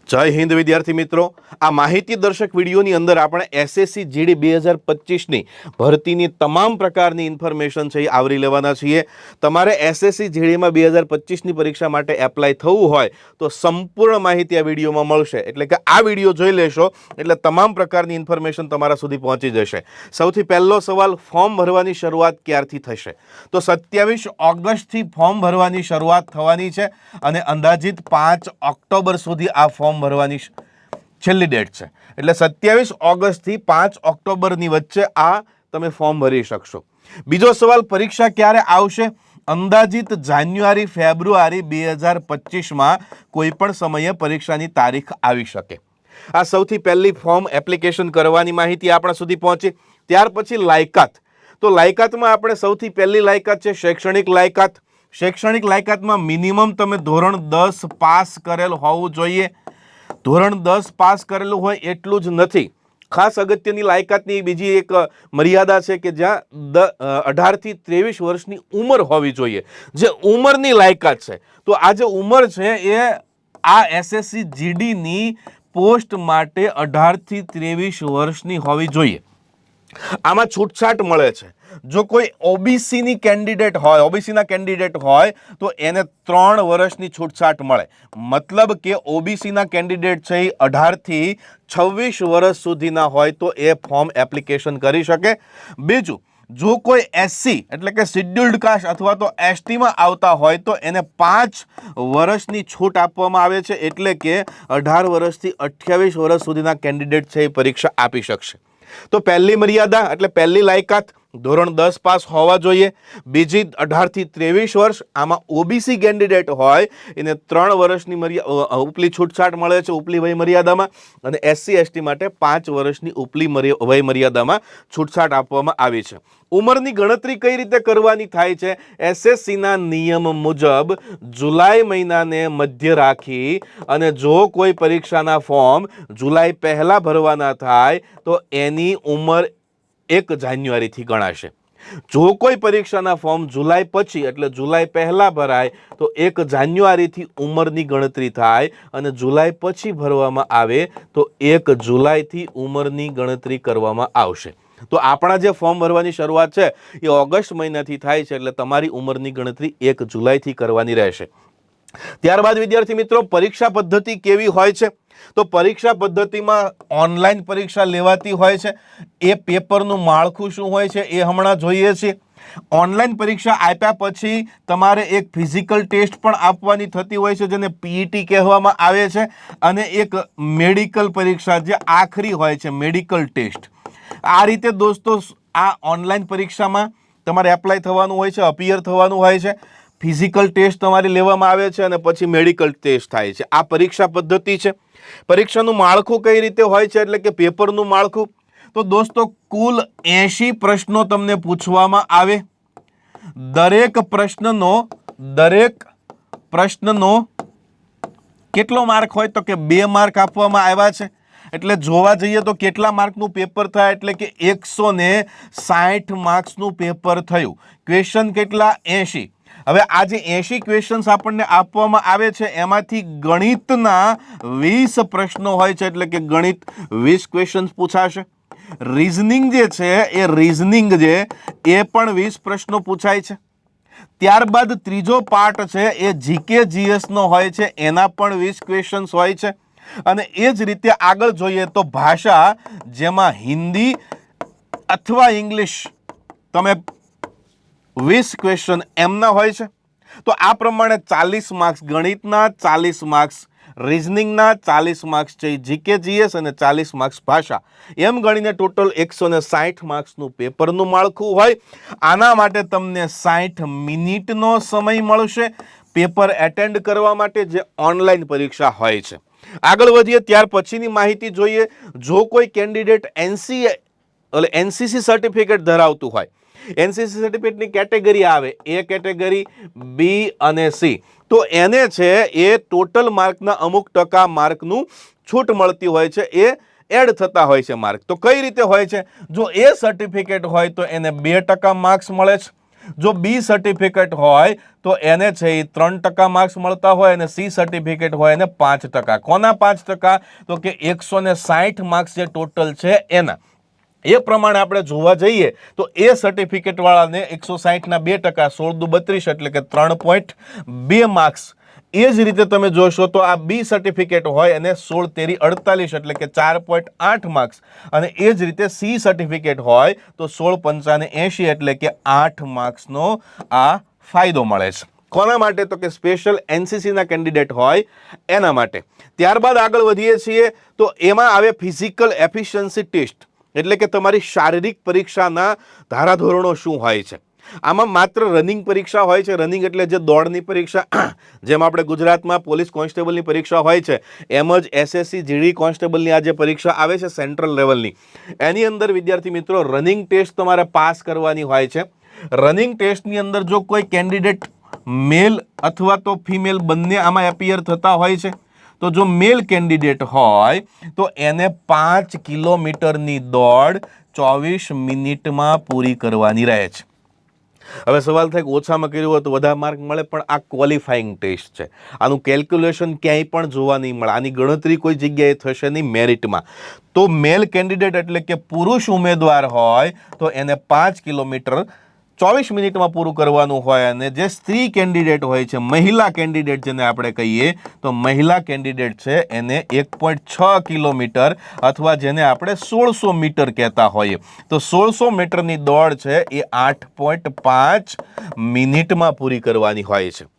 જય હિન્દ વિદ્યાર્થી મિત્રો, આ માહિતી દર્શક વિડીયોની અંદર આપણે એસએસસી જીડી 2025ની ભરતીની તમામ પ્રકારની ઇન્ફોર્મેશન છે એ આવરી લેવાના છીએ. તમારે એસએસસી જીડીમાં 2025ની પરીક્ષા માટે એપ્લાય થવું હોય તો સંપૂર્ણ માહિતી આ વિડીયોમાં મળશે. એટલે કે આ વિડીયો જોઈ લેશો એટલે તમામ પ્રકારની ઇન્ફોર્મેશન તમારા સુધી પહોંચી જશે. સૌથી પહેલો સવાલ, ફોર્મ ભરવાની શરૂઆત ક્યારથી થશે? તો 27 ઓગસ્ટથી ફોર્મ ભરવાની શરૂઆત થવાની છે અને અંદાજિત 5 ઓક્ટોબર સુધી આ ફોર્મ ભરવાની છેલ્લી ડેટ છે. એટલે 27 ઓગસ્ટથી 5 ઓક્ટોબરની વચ્ચે આ તમે ફોર્મ ભરી શકશો. બીજો સવાલ, પરીક્ષા ક્યારે આવશે? અંદાજિત જાન્યુઆરી ફેબ્રુઆરી 2025માં કોઈ પણ સમયે પરીક્ષાની તારીખ આવી શકે. આ સૌથી પહેલી ફોર્મ એપ્લિકેશન કરવાની માહિતી આપણા સુધી પહોંચી. ત્યાર પછી લાયકાત. તો લાયકાતમાં આપણે સૌથી પહેલી લાયકાત છે શૈક્ષણિક લાયકાત. શૈક્ષણિક લાયકાતમાં મિનિમમ તમે ધોરણ 10 પાસ કરેલ હોવું જોઈએ. ધોરણ 10 પાસ કરેલું હોય એટલું જ નથી. ખાસ અગત્યની લાયકાતની બીજી એક મર્યાદા છે કે જ્યાં 18 થી 23 વર્ષની ઉંમર હોવી જોઈએ. જે ઉંમરની લાયકાત છે, તો આ જે ઉંમર છે એ આ એસએસસી જીડીની પોસ્ટ માટે 18 થી 23 વર્ષની હોવી જોઈએ. આમાં છૂટછાટ મળે છે. જો કોઈ ઓબીસીની કેન્ડિડેટ હોય, ઓબીસીના કેન્ડિડેટ હોય તો એને 3 વર્ષની છૂટછાટ મળે. મતલબ કે ઓબીસીના કેન્ડિડેટ છે એ 18 થી 26 વર્ષ સુધીના હોય તો એ ફોર્મ એપ્લિકેશન કરી શકે. બીજું, જો કોઈ એસસી એટલે કે શિડ્યુલ્ડ કાસ્ટ અથવા તો એસટીમાં આવતા હોય તો એને 5 વર્ષની છૂટ આપવામાં આવે છે. એટલે કે 18 વર્ષથી 28 વર્ષ સુધીના કેન્ડિડેટ છે એ પરીક્ષા આપી શકશે. તો પહેલી મર્યાદા એટલે પહેલી લાયકાત ધોરણ 10 પાસ હોવા જોઈએ. બીજી 18 થી 23 વર્ષ. આમાં ઓબીસી કેન્ડિડેટ હોય એને 3 વર્ષની ઉપલી છૂટછાટ મળે છે ઉપલી વય મર્યાદામાં, અને એસસી એસટી માટે 5 વર્ષની ઉપલી વય મર્યાદામાં છૂટછાટ આપવામાં આવી છે. ઉંમરની ગણતરી કઈ રીતે કરવાની થાય છે? એસએસસીના નિયમ મુજબ જુલાઈ મહિનાને મધ્ય રાખી અને જો કોઈ પરીક્ષાના ફોર્મ જુલાઈ પહેલા ભરવાના થાય તો એની ઉંમર 1 જાન્યુઆરીથી ગણાશે. જો કોઈ પરીક્ષાના ફોર્મ જુલાઈ પછી એટલે જુલાઈ પહેલા ભરાય તો 1 જાન્યુઆરીથી ઉંમરની ગણતરી થાય અને જુલાઈ પછી ભરવામાં આવે તો 1 જુલાઈથી ઉંમરની ગણતરી કરવામાં આવશે. તો આપણા જે ફોર્મ ભરવાની શરૂઆત છે એ ઓગસ્ટ મહિનાથી થાય છે, એટલે તમારી ઉંમરની ગણતરી 1 જુલાઈથી કરવાની રહેશે. ત્યારબાદ વિદ્યાર્થી મિત્રો, પરીક્ષા પદ્ધતિ કેવી હોય છે? તો પરીક્ષા પદ્ધતિમાં ઓનલાઈન પરીક્ષા લેવાતી હોય છે. એ પેપરનું માળખું શું હોય છે એ હમણાં જોઈએ છીએ. ઓનલાઈન પરીક્ષા આપ્યા પછી તમારે એક ફિઝિકલ ટેસ્ટ પણ આપવાની થતી હોય છે જેને પીઈટી કહેવામાં આવે છે, અને એક મેડિકલ પરીક્ષા જે આખરી હોય છે મેડિકલ ટેસ્ટ. આ રીતે દોસ્તો આ ઓનલાઈન પરીક્ષામાં તમારે એપ્લાય થવાનું હોય છે, અપિયર થવાનું હોય છે. ફિઝિકલ ટેસ્ટ તમારી લેવામાં આવે છે અને પછી મેડિકલ ટેસ્ટ થાય છે. આ પરીક્ષા પદ્ધતિ છે. પરીક્ષાનું માળખું કઈ રીતે હોય છે એટલે કે પેપરનું માળખું? તો દોસ્તો કુલ 80 પ્રશ્નો તમને પૂછવામાં આવે. દરેક પ્રશ્નનો કેટલો માર્ક હોય તો કે 2 માર્ક આપવામાં આવ્યા છે. એટલે જોવા જઈએ તો કેટલા માર્કનું પેપર થાય એટલે કે 160 માર્ક્સનું પેપર થયું. ક્વેશ્ચન કેટલા? 80. હવે આ જે 80 ક્વેશ્ચન્સ આપણને આપવામાં આવે છે એમાંથી ગણિતના 20 પ્રશ્નો હોય છે, એટલે કે ગણિત 20 ક્વેશ્ચન્સ પૂછાશે. રીઝનિંગ જે છે એ પણ 20 પ્રશ્નો પૂછાય છે. ત્યારબાદ ત્રીજો પાર્ટ છે એ જીકે જીએસનો હોય છે, એના પણ 20 ક્વેશ્ચન્સ હોય છે. અને એ જ રીતે આગળ જોઈએ તો ભાષા, જેમાં હિન્દી અથવા ઇંગ્લિશ તમે 20 ક્વેશ્ચન એમના હોય છે. તો આ પ્રમાણે 40 માર્ક્સ ગણિતના, 40 માર્ક્સ રીઝનિંગના, 40 માર્ક્સ છે જીકે જીએસ અને 40 માર્ક્સ ભાષા. એમ ગણીને ટોટલ 160 માર્ક્સનું પેપરનું માળખું હોય. આના માટે તમને 60 મિનિટનો સમય મળશે પેપર એટેન્ડ કરવા માટે, જે ઓનલાઈન પરીક્ષા હોય છે. આગળ વધીએ ત્યાર પછીની માહિતી જોઈએ. જો કોઈ કેન્ડિડેટ એનસીસી સર્ટિફિકેટ ધરાવતું હોય, એનસીસી સર્ટિફિકેટની કેટેગરી આવે એ કેટેગરી, બી અને સી, તો એને છે એ ટોટલ માર્કના અમુક ટકા માર્કનું છૂટ મળતી હોય છે. એ એડ થતા હોય છે માર્ક. તો કઈ રીતે હોય છે? જો એ સર્ટિફિકેટ હોય તો એને 2% માર્ક્સ મળે છે. જો બી સર્ટિફિકેટ હોય તો એને છે એ 3% માર્ક્સ મળતા હોય અને સી સર્ટિફિકેટ હોય એને 5%. કોના 5%? તો કે 160 માર્ક્સ જે ટોટલ છે એના. એ પ્રમાણે આપણે જોવા જઈએ તો એ સર્ટિફિકેટ વાળાને 160 ના 2%, 16 દુ 32 એટલે કે 3.2 માર્ક્સ. એ જ રીતે તમે જોશો તો આ બી સર્ટિફિકેટ હોય અને 16 તેરી 48 એટલે કે 4.8 માર્ક્સ, અને એ જ રીતે સી સર્ટિફિકેટ હોય તો 16 પંચાને 80 એટલે કે 8 માર્ક્સનો આ ફાયદો મળે છે. કોના માટે? તો કે સ્પેશિયલ એનસીસીના કેન્ડિડેટ હોય એના માટે. ત્યારબાદ આગળ વધીએ છીએ તો એમાં આવે ફિઝિકલ એફિશિયન્સી ટેસ્ટ, એટલે કે તમારી શારીરિક પરીક્ષાના ધારાધોરણો શું હોય છે. આમાં માત્ર રનિંગ પરીક્ષા હોય છે. રનિંગ એટલે જે દોડની પરીક્ષા, જેમ આપણે ગુજરાતમાં પોલીસ કોન્સ્ટેબલની પરીક્ષા હોય છે એમ જ એસએસસી જીડી કોન્સ્ટેબલની આ જે પરીક્ષા આવે છે સેન્ટ્રલ લેવલની, એની અંદર વિદ્યાર્થી મિત્રો રનિંગ ટેસ્ટ તમારે પાસ કરવાની હોય છે. રનિંગ ટેસ્ટની અંદર જો કોઈ કેન્ડિડેટ મેલ અથવા તો ફિમેલ બંને આમાં એપિયર થતા હોય છે, તો જો મેલ કેન્ડિડેટ હોય તો એને 5 કિલોમીટરની દોડ 24 મિનિટમાં પૂરી કરવાની રહે છે. હવે સવાલ થાય કે ઓછામાં કર્યું હોય તો વધારે માર્ક મળે, પણ આ ક્વોલિફાઈંગ ટેસ્ટ છે. આનું કેલ્ક્યુલેશન ક્યાંય પણ જોવા નહીં મળે. આની ગણતરી કોઈ જગ્યાએ થશે નહીં મેરિટમાં. તો મેલ કેન્ડિડેટ એટલે કે પુરુષ ઉમેદવાર હોય તો એને 5 કિલોમીટર 24 મિનિટમાં પૂરું કરવાનું હોય, અને જે સ્ત્રી કેન્ડિડેટ હોય છે, મહિલા કેન્ડિડેટ જેને આપણે કહીએ તો મહિલા કેન્ડિડેટ છે એને 1.6 કિલોમીટર અથવા જેને આપણે 1600 મીટર કહેતા હોઈએ તો 1600 મીટરની દોડ છે એ 8.5 મિનિટમાં પૂરી કરવાની હોય છે.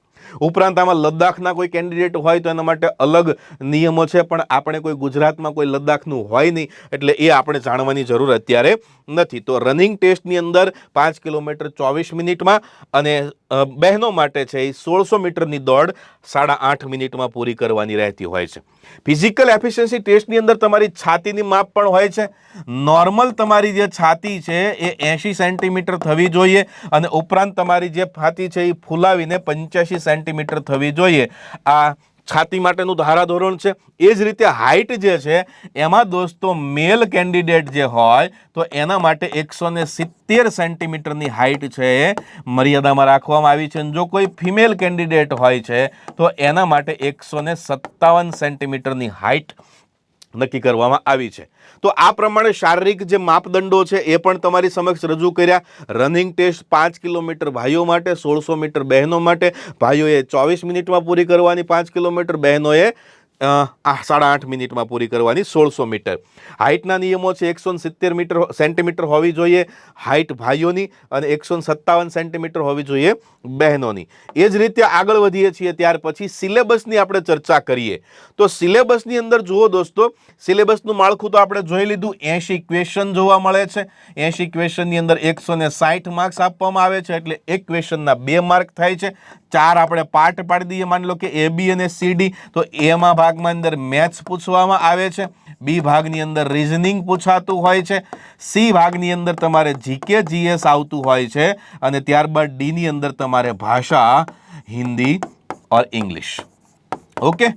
ઉપરાંત આમાં લદ્દાખના કોઈ કેન્ડિડેટ હોય તો એના માટે અલગ નિયમો છે, પણ આપણે કોઈ ગુજરાતમાં કોઈ લદ્દાખનું હોય નહીં એટલે એ આપણે જાણવાની જરૂર અત્યારે નથી. તો રનિંગ ટેસ્ટની અંદર 5 કિલોમીટર 24 મિનિટમાં અને બહેનો માટે છે એ 1600 મીટરની દોડ 8.5 મિનિટમાં પૂરી કરવાની રહેતી હોય છે. ફિઝિકલ એફિશિયન્સી ટેસ્ટની અંદર તમારી છાતીની માપ પણ હોય છે. નોર્મલ તમારી જે છાતી છે એ 80 સેન્ટીમીટર થવી જોઈએ અને ઉપરાંત તમારી જે છાતી છે એ ફૂલાવીને 85 સેન્ટીમીટર થવી જોઈએ. આ છાતી માટેનું ધારાધોરણ છે. એ જ રીતે હાઇટ જે છે એમાં દોસ્તો મેલ કેન્ડિડેટ જે હોય તો એના માટે 170 સેન્ટીમીટરની હાઇટ છે એ મર્યાદામાં રાખવામાં આવી છે. જો કોઈ ફિમેલ કેન્ડિડેટ હોય છે તો એના માટે 157 સેન્ટીમીટરની હાઇટ નક્કી કરવામાં આવી છે. તો આ પ્રમાણે શારીરિક જે માપદંડો છે એ પણ તમારી સમક્ષ રજૂ કર્યા. રનિંગ ટેસ્ટ 5 કિલોમીટર ભાઈઓ માટે, 1600 મીટર બહેનો માટે. ભાઈઓએ 24 મિનિટમાં પૂરી કરવાની 5 કિલોમીટર, બહેનોએ 8.5 મિનિટમાં પૂરી કરવાની 1600 મીટર. હાઇટના નિયમો છે 170 સેન્ટીમીટર હોવી જોઈએ હાઇટ ભાઈઓની અને 157 સેન્ટીમીટર હોવી જોઈએ બહેનોની. એ જ રીતે આગળ વધીએ છીએ ત્યાર પછી સિલેબસની આપણે ચર્ચા કરીએ તો સિલેબસની અંદર જુઓ દોસ્તો, સિલેબસનું માળખું તો આપણે જોઈ લીધું. 80 ક્વેશ્ચન જોવા મળે છે. 80 ક્વેશ્ચનની અંદર 160 માર્ક્સ આપવામાં આવે છે એટલે એક ક્વેશ્ચનના 2 માર્ક થાય છે. 4 આપણે પાર્ટ પાડી દઈએ. માની લો કે એ બી અને સી ડી, તો એમાં ભાગમાં અંદર મેથ્સ પૂછવામાં આવે છે, બી ભાગની અંદર રીઝનિંગ પૂછાતું હોય છે, સી ભાગની અંદર તમારે જીકે જીએસ આવતું હોય છે અને ત્યારબાદ ડીની અંદર તમારે ભાષા હિન્દી ઓર ઇંગ્લિશ. ઓકે,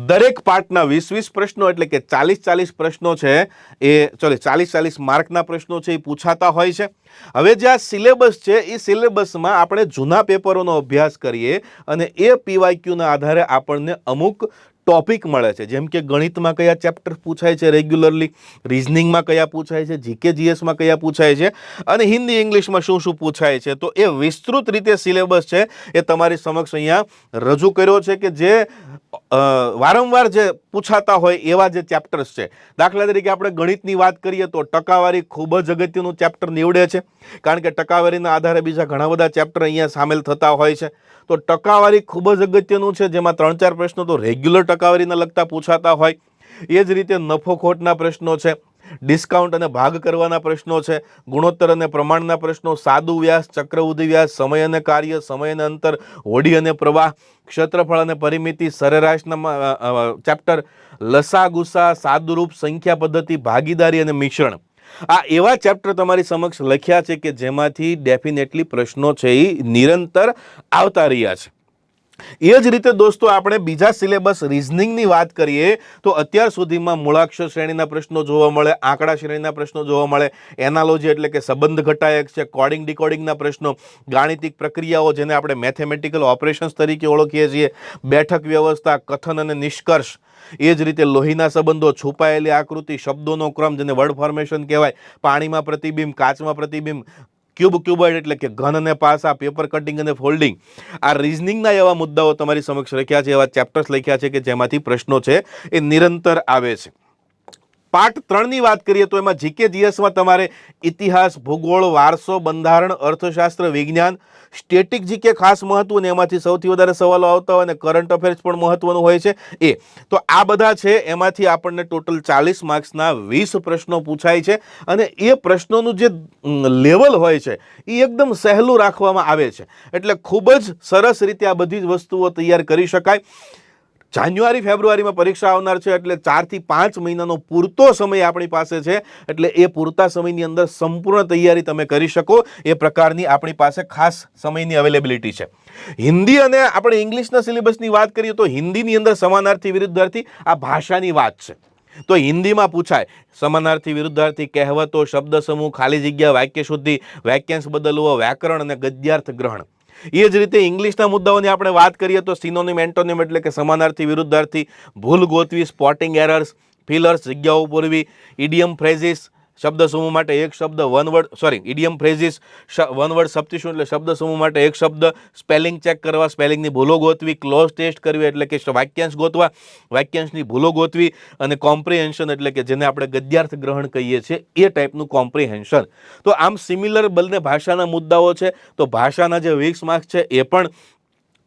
દરેક પાર્ટના 20-20 પ્રશ્નો એટલે કે 40-40 પ્રશ્નો છે એ 40-40 માર્કના પ્રશ્નો છે એ પૂછાતા હોય છે. હવે જે આ સિલેબસ છે એ સિલેબસમાં આપણે જૂના પેપરોનો અભ્યાસ કરીએ અને એ પીવાયક્યુના આધારે આપણને અમુક ટોપિક મળે છે. જેમ કે ગણિતમાં કયા ચેપ્ટર પૂછાય છે રેગ્યુલરલી, રીઝનિંગમાં કયા પૂછાય છે, જીકે જીએસમાં કયા પૂછાય છે અને હિન્દી ઇંગ્લિશમાં શું શું પૂછાય છે. તો એ વિસ્તૃત રીતે સિલેબસ છે એ તમારી સમક્ષ અહીંયા રજૂ કર્યો છે કે જે વારંવાર જે પૂછાતા હોય એવા જે ચેપ્ટર્સ છે. દાખલા તરીકે આપણે ગણિતની વાત કરીએ તો ટકાવારી ખૂબ જ અગત્યનું ચેપ્ટર નીવડે છે, કારણ કે ટકાવારીના આધારે બીજા ઘણા બધા ચેપ્ટર અહીંયા સામેલ થતા હોય છે. તો ટકાવારી ખૂબ જ અગત્યનું છે, જેમાં 3-4 પ્રશ્નો તો રેગ્યુલર ટકાવારીને લગતા પૂછાતા હોય. એ જ રીતે નફો ખોટના પ્રશ્નો છે, ડિસ્કાઉન્ટ અને ભાગ કરવાના પ્રશ્નો છે, ગુણોત્તર અને પ્રમાણના પ્રશ્નો, સાદુ વ્યાસ, ચક્રવૃદ્ધિ વ્યાસ, સમય અને કાર્ય, સમય અને અંતર, હોડી અને પ્રવાહ, ક્ષેત્રફળ અને પરિમિતિ, સરેરાશના ચેપ્ટર, લસા ગુસા, સાદુરૂપ, સંખ્યા પદ્ધતિ, ભાગીદારી અને મિશ્રણ. આ એવા ચેપ્ટર તમારી સમક્ષ લખ્યા છે કે જેમાંથી ડેફિનેટલી પ્રશ્નો છે એ નિરંતર આવતા રહ્યા છે. એ જ રીતે દોસ્તો આપણે બીજા સિલેબસ રીઝનિંગની વાત કરીએ તો અત્યાર સુધીમાં મૂળાક્ષર શ્રેણીના પ્રશ્નો જોવા મળે, આંકડા શ્રેણીના પ્રશ્નો જોવા મળે, એનાલોજી એટલે કે સંબંધ ઘટાયક છે, કોડિંગ ડિકોડિંગના પ્રશ્નો, ગાણિતિક પ્રક્રિયાઓ જેને આપણે મેથેમેટિકલ ઓપરેશન્સ તરીકે ઓળખીએ છીએ, બેઠક વ્યવસ્થા, કથન અને નિષ્કર્ષ, એ જ રીતે લોહીના સંબંધો, છુપાયેલી આકૃતિ, શબ્દોનો ક્રમ જેને વર્ડ ફોર્મેશન કહેવાય, પાણીમાં પ્રતિબિંબ, કાચમાં પ્રતિબિંબ, ક્યુબોઇડ એટલે કે ઘન અને પાસા, પેપર કટિંગ અને ફોલ્ડિંગ, આ રીઝનિંગના એવા મુદ્દાઓ તમારી સમક્ષ લખ્યા છે, એવા ચેપ્ટર્સ લખ્યા છે કે જેમાંથી પ્રશ્નો છે એ નિરંતર આવે છે. પાર્ટ 3ની વાત કરીએ તો એમાં જીકે જીએસમાં તમારે ઇતિહાસ, ભૂગોળ, વારસો, બંધારણ, અર્થશાસ્ત્ર, વિજ્ઞાન, સ્ટેટિક જીકે ખાસ મહત્વ ને એમાંથી સૌથી વધારે સવાલો આવતા હોય અને કરંટ અફેર્સ પણ મહત્વનું હોય છે એ. તો આ બધા છે એમાંથી આપણને ટોટલ 40 માર્ક્સના 20 પ્રશ્નો પૂછાય છે અને એ પ્રશ્નોનું જે લેવલ હોય છે એ એકદમ સહેલું રાખવામાં આવે છે, એટલે ખૂબ જ સરસ રીતે આ બધી જ વસ્તુઓ તૈયાર કરી શકાય. જાન્યુઆરી ફેબ્રુઆરીમાં પરીક્ષા આવનાર છે એટલે 4 થી 5 મહિનાનો પૂરતો સમય આપણી પાસે છે, એટલે એ પૂરતા સમયની અંદર સંપૂર્ણ તૈયારી તમે કરી શકો એ પ્રકારની આપણી પાસે ખાસ સમયની અવેલેબિલિટી છે. હિન્દી અને આપણે ઇંગ્લિશના સિલેબસની વાત કરીએ તો હિન્દીની અંદર સમાનાર્થી વિરુદ્ધાર્થી આ ભાષાની વાત છે. તો હિન્દીમાં પૂછાય સમાનાર્થી વિરુદ્ધાર્થી, કહેવતો, શબ્દ સમૂહ, ખાલી જગ્યા, વાક્ય શુદ્ધિ, વાક્યાંશ બદલવો, વ્યાકરણ અને ગદ્યાર્થ ગ્રહણ. એ જ રીતે ઇંગ્લિશના મુદ્દાઓની આપણે વાત કરીએ તો સિનોનિમ, એન્ટોનિમ એટલે કે સમાનાર્થી વિરુદ્ધાર્થી, ભૂલ ગોતવી, સ્પોટિંગ એરર્સ, ફિલર્સ, જગ્યાઓ પૂરવી, ઇડિયમ ફ્રેઝિસ, શબ્દ સમૂહ માટે એક શબ્દ, ઇડિયમ ફ્રેઝિસ, વન વર્ડ સબસ્ટિટ્યુશન એટલે શબ્દ સમૂહ માટે એક શબ્દ, સ્પેલિંગ ચેક કરવા, સ્પેલિંગની ભૂલો ગોતવી, ક્લોઝ ટેસ્ટ કરવી એટલે કે વાક્યાંશ ગોતવા, વાક્યાંશની ભૂલો ગોતવી, અને કોમ્પ્રિહેન્શન એટલે કે જેને આપણે ગદ્યાર્થ ગ્રહણ કહીએ છીએ એ ટાઈપનું કોમ્પ્રિહેન્શન. તો આમ સિમિલર બંને ભાષાના મુદ્દાઓ છે, તો ભાષાના જે 20 માર્ક્સ છે એ પણ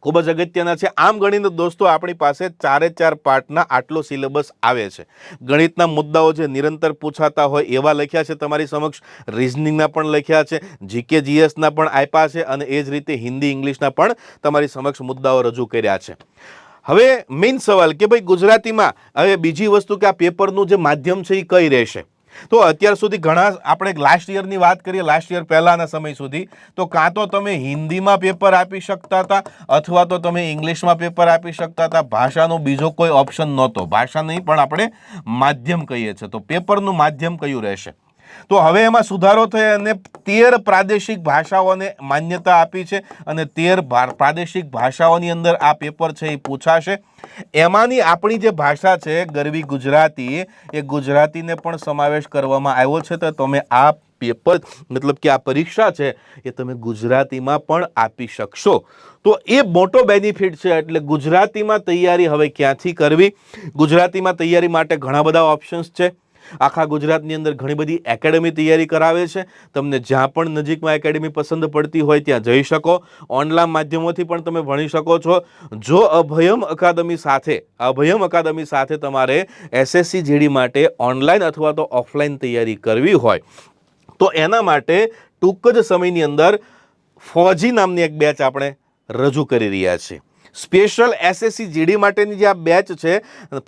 ખૂબ જ અગત્યના છે. આમ ગણીને દોસ્તો આપણી પાસે 4 પાર્ટના આટલો સિલેબસ આવે છે. ગણિતના મુદ્દાઓ જે નિરંતર પૂછાતા હોય એવા લખ્યા છે તમારી સમક્ષ, રીઝનિંગના પણ લખ્યા છે, જીકે જીએસના પણ આપ્યા છે અને એ જ રીતે હિન્દી ઇંગ્લિશના પણ તમારી સમક્ષ મુદ્દાઓ રજૂ કર્યા છે. હવે મેઇન સવાલ કે ભાઈ ગુજરાતીમાં હવે બીજી વસ્તુ કે આ પેપરનું જે માધ્યમ છે એ કઈ રહેશે. તો અત્યાર સુધી ઘણા આપણે લાસ્ટ યરની વાત કરીએ, લાસ્ટ યર પહેલાના સમય સુધી તો કાં તો તમે હિન્દીમાં પેપર આપી શકતા હતા અથવા તો તમે ઇંગ્લિશમાં પેપર આપી શકતા હતા. ભાષાનો બીજો કોઈ ઓપ્શન નહોતો. ભાષા નહીં પણ આપણે માધ્યમ કહીએ છીએ. તો પેપરનું માધ્યમ કયું રહેશે? તો હવે એમાં સુધારો થયો અને 13 પ્રાદેશિક ભાષાઓને માન્યતા આપી છે અને 13 પ્રાદેશિક ભાષાઓની અંદર આ પેપર છે એ પૂછાશે. એમાંની આપણી જે ભાષા છે ગરવી ગુજરાતી, એ ગુજરાતીને પણ સમાવેશ કરવામાં આવ્યો છે. તો તમે આ પેપર મતલબ કે આ પરીક્ષા છે એ તમે ગુજરાતીમાં પણ આપી શકશો. તો એ મોટો બેનિફિટ છે. એટલે ગુજરાતીમાં તૈયારી હવે ક્યાંથી કરવી? ગુજરાતીમાં તૈયારી માટે ઘણા બધા ઓપ્શન્સ છે. આખા ગુજરાતની અંદર ઘણી બધી એકેડમી તૈયારી કરાવે છે. તમને જ્યાં પણ નજીકમાં એકેડમી પસંદ પડતી હોય ત્યાં જઈ શકો. ઓનલાઈન માધ્યમોથી પણ તમે ભણી શકો છો. જો અભયમ અકાદમી સાથે તમારે એસએસસી જીડી માટે ઓનલાઈન અથવા તો ઓફલાઈન તૈયારી કરવી હોય તો એના માટે ટૂંક જ સમયની અંદર ફોજી નામની એક બેચ આપણે રજૂ કરી રહ્યા છીએ. સ્પેશિયલ એસએસસી જીડી માટેની જે આ બેચ છે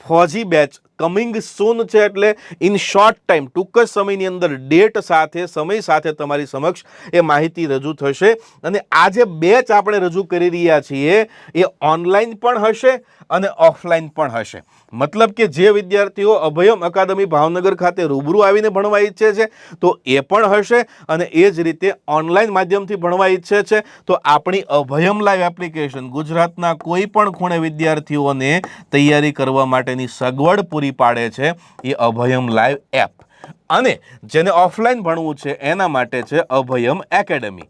ફોજી બેચ કમિંગ સૂન છે, એટલે ઇન શોર્ટ ટાઈમ ટૂંક જ સમયની અંદર ડેટ સાથે સમય સાથે તમારી સમક્ષ એ માહિતી રજૂ થશે. અને આ જે બેચ આપણે રજૂ કરી રહ્યા છીએ એ ઓનલાઈન પણ હશે અને ઓફલાઈન પણ હશે. મતલબ કે જે વિદ્યાર્થીઓ અભયમ અકાદમી ભાવનગર ખાતે રૂબરૂ આવીને ભણવા ઈચ્છે છે તો એ પણ હશે અને એ જ રીતે ઓનલાઈન માધ્યમથી ભણવા ઈચ્છે છે તો આપણી અભયમ લાઈવ એપ્લિકેશન ગુજરાતના કોઈ પણ ખૂણે વિદ્યાર્થીઓને તૈયારી કરવા માટેની સગવડ પૂરી પાડે છે એ અભયમ લાઈવ એપ. અને જેને ઓફલાઈન ભણવું છે એના માટે છે અભયમ એકેડમી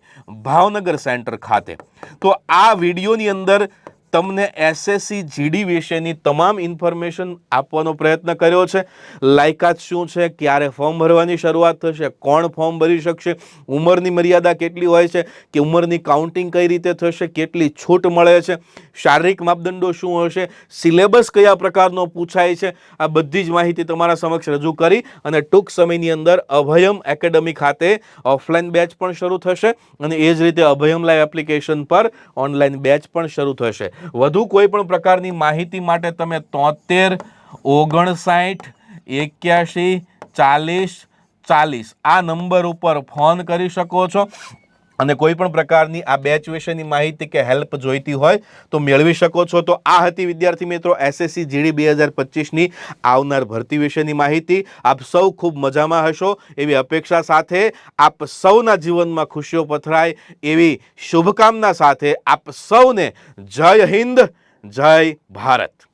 ભાવનગર સેન્ટર ખાતે. તો આ વિડીયોની અંદર તમને એસએસસી જીડી વિશેની તમામ ઇન્ફોર્મેશન આપવાનો પ્રયત્ન કર્યો છે. લાયકાત શું છે, ક્યારે ફોર્મ ભરવાની શરૂઆત થશે, કોણ ફોર્મ ભરી શકશે, ઉંમરની મર્યાદા કેટલી હોય છે કે ઉંમરની કાઉન્ટિંગ કઈ રીતે થશે, કેટલી છૂટ મળે છે, શારીરિક માપદંડો શું હશે, સિલેબસ કયા પ્રકારનો પૂછાય છે, આ બધી જ માહિતી તમારા સમક્ષ રજૂ કરી અને ટૂંક સમયની અંદર અભયમ એકેડમી ખાતે ઓફલાઈન બેચ પણ શરૂ થશે અને એ જ રીતે અભયમ લાઈવ એપ્લિકેશન પર ઓનલાઈન બેચ પણ શરૂ થશે. વધુ કોઈ પણ પ્રકારની માહિતી માટે તમે 73 59 81 40 40 આ નંબર ઉપર ફોન કરી શકો છો અને કોઈ પણ પ્રકારની આ બેચ વિશેની માહિતી કે હેલ્પ જોઈતી હોય તો મેળવી શકો છો. તો આ હતી વિદ્યાર્થી મિત્રો SSC GD 2025ની આવનાર ભરતી વિશેની માહિતી. આપ સૌ ખૂબ મજામાં હશો એવી અપેક્ષા સાથે, આપ સૌના જીવનમાં ખુશીઓ પથરાય એવી શુભકામના સાથે આપ સૌને જય હિન્દ, જય ભારત.